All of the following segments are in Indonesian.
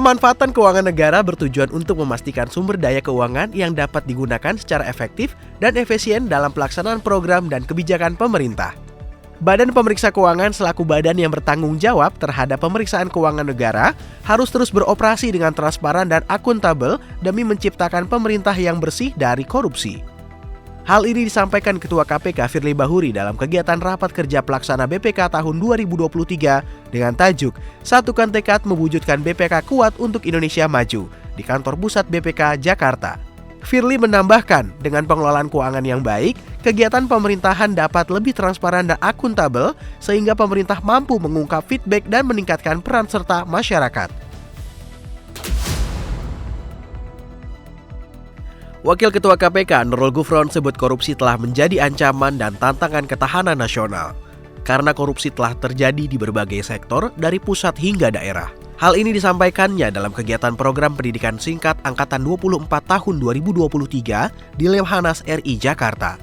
Pemanfaatan keuangan negara bertujuan untuk memastikan sumber daya keuangan yang dapat digunakan secara efektif dan efisien dalam pelaksanaan program dan kebijakan pemerintah. Badan Pemeriksa Keuangan selaku badan yang bertanggung jawab terhadap pemeriksaan keuangan negara harus terus beroperasi dengan transparan dan akuntabel demi menciptakan pemerintah yang bersih dari korupsi. Hal ini disampaikan Ketua KPK Firly Bahuri dalam kegiatan rapat kerja pelaksana BPK tahun 2023 dengan tajuk Satukan Tekad Mewujudkan BPK Kuat untuk Indonesia Maju di kantor pusat BPK Jakarta. Firly menambahkan, dengan pengelolaan keuangan yang baik, kegiatan pemerintahan dapat lebih transparan dan akuntabel sehingga pemerintah mampu mengungkap feedback dan meningkatkan peran serta masyarakat. Wakil Ketua KPK Nurul Gufron sebut korupsi telah menjadi ancaman dan tantangan ketahanan nasional karena korupsi telah terjadi di berbagai sektor dari pusat hingga daerah. Hal ini disampaikannya dalam kegiatan program pendidikan singkat Angkatan 24 tahun 2023 di Lemhanas RI Jakarta.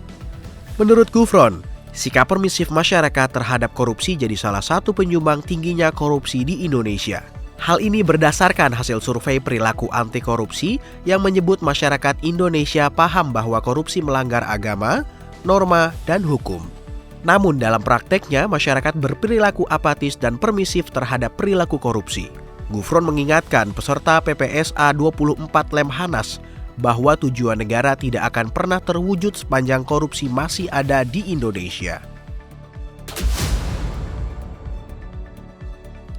Menurut Gufron, sikap permisif masyarakat terhadap korupsi jadi salah satu penyumbang tingginya korupsi di Indonesia. Hal ini berdasarkan hasil survei perilaku anti korupsi yang menyebut masyarakat Indonesia paham bahwa korupsi melanggar agama, norma, dan hukum. Namun dalam prakteknya masyarakat berperilaku apatis dan permisif terhadap perilaku korupsi. Gufron mengingatkan peserta PPSA 24 Lemhanas bahwa tujuan negara tidak akan pernah terwujud sepanjang korupsi masih ada di Indonesia.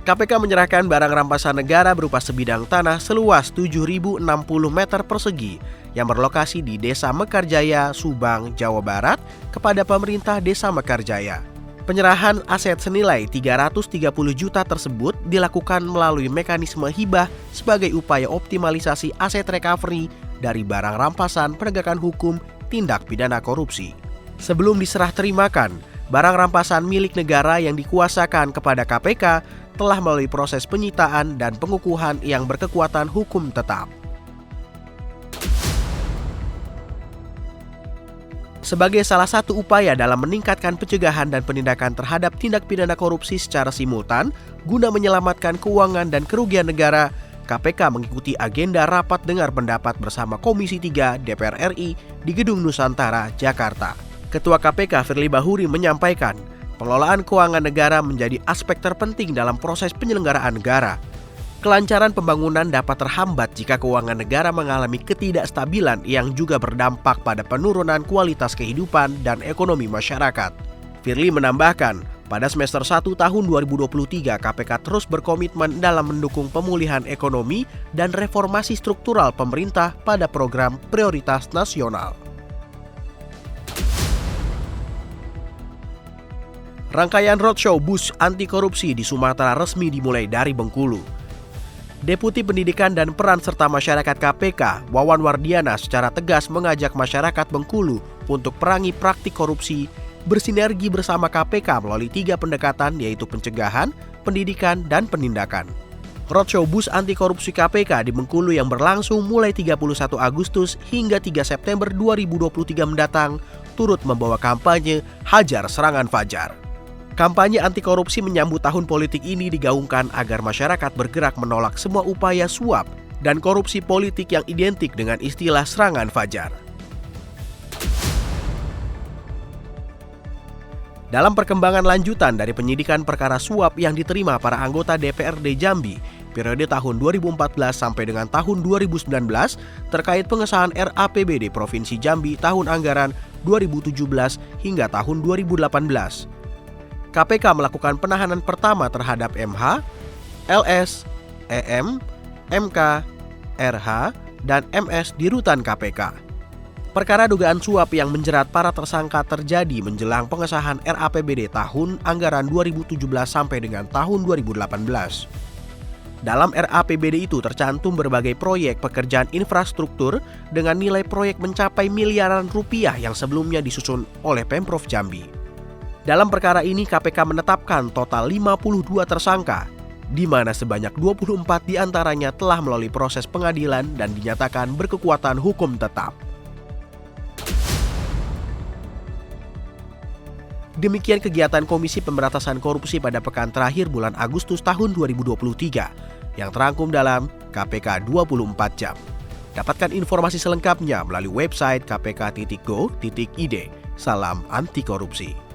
KPK menyerahkan barang rampasan negara berupa sebidang tanah seluas 7.060 meter persegi yang berlokasi di Desa Mekarjaya, Subang, Jawa Barat kepada pemerintah Desa Mekarjaya. Penyerahan aset senilai 330 juta tersebut dilakukan melalui mekanisme hibah sebagai upaya optimalisasi aset recovery dari barang rampasan penegakan hukum tindak pidana korupsi. Sebelum diserah terimakan, barang rampasan milik negara yang dikuasakan kepada KPK telah melalui proses penyitaan dan pengukuhan yang berkekuatan hukum tetap. Sebagai salah satu upaya dalam meningkatkan pencegahan dan penindakan terhadap tindak pidana korupsi secara simultan guna menyelamatkan keuangan dan kerugian negara, KPK mengikuti agenda rapat dengar pendapat bersama Komisi 3 DPR RI di Gedung Nusantara, Jakarta. Ketua KPK Firly Bahuri menyampaikan, pengelolaan keuangan negara menjadi aspek terpenting dalam proses penyelenggaraan negara. Kelancaran pembangunan dapat terhambat jika keuangan negara mengalami ketidakstabilan yang juga berdampak pada penurunan kualitas kehidupan dan ekonomi masyarakat. Firly menambahkan, pada semester 1 tahun 2023 KPK terus berkomitmen dalam mendukung pemulihan ekonomi dan reformasi struktural pemerintah pada program prioritas nasional. Rangkaian roadshow bus anti korupsi di Sumatera resmi dimulai dari Bengkulu. Deputi Pendidikan dan Peran Serta Masyarakat KPK, Wawan Wardiana secara tegas mengajak masyarakat Bengkulu untuk perangi praktik korupsi, bersinergi bersama KPK melalui 3 pendekatan yaitu pencegahan, pendidikan, dan penindakan. Roadshow bus anti korupsi KPK di Bengkulu yang berlangsung mulai 31 Agustus hingga 3 September 2023 mendatang turut membawa kampanye Hajar Serangan Fajar. Kampanye anti korupsi menyambut tahun politik ini digaungkan agar masyarakat bergerak menolak semua upaya suap dan korupsi politik yang identik dengan istilah serangan fajar. Dalam perkembangan lanjutan dari penyidikan perkara suap yang diterima para anggota DPRD Jambi periode tahun 2014 sampai dengan tahun 2019 terkait pengesahan RAPBD Provinsi Jambi tahun anggaran 2017 hingga tahun 2018. KPK melakukan penahanan pertama terhadap MH, LS, EM, MK, RH, dan MS di rutan KPK. Perkara dugaan suap yang menjerat para tersangka terjadi menjelang pengesahan RAPBD tahun anggaran 2017 sampai dengan tahun 2018. Dalam RAPBD itu tercantum berbagai proyek pekerjaan infrastruktur dengan nilai proyek mencapai miliaran rupiah yang sebelumnya disusun oleh Pemprov Jambi. Dalam perkara ini KPK menetapkan total 52 tersangka, di mana sebanyak 24 diantaranya telah melalui proses pengadilan dan dinyatakan berkekuatan hukum tetap. Demikian kegiatan Komisi Pemberantasan Korupsi pada pekan terakhir bulan Agustus tahun 2023. yang terangkum dalam KPK 24 Jam. Dapatkan informasi selengkapnya melalui website kpk.go.id. Salam anti korupsi.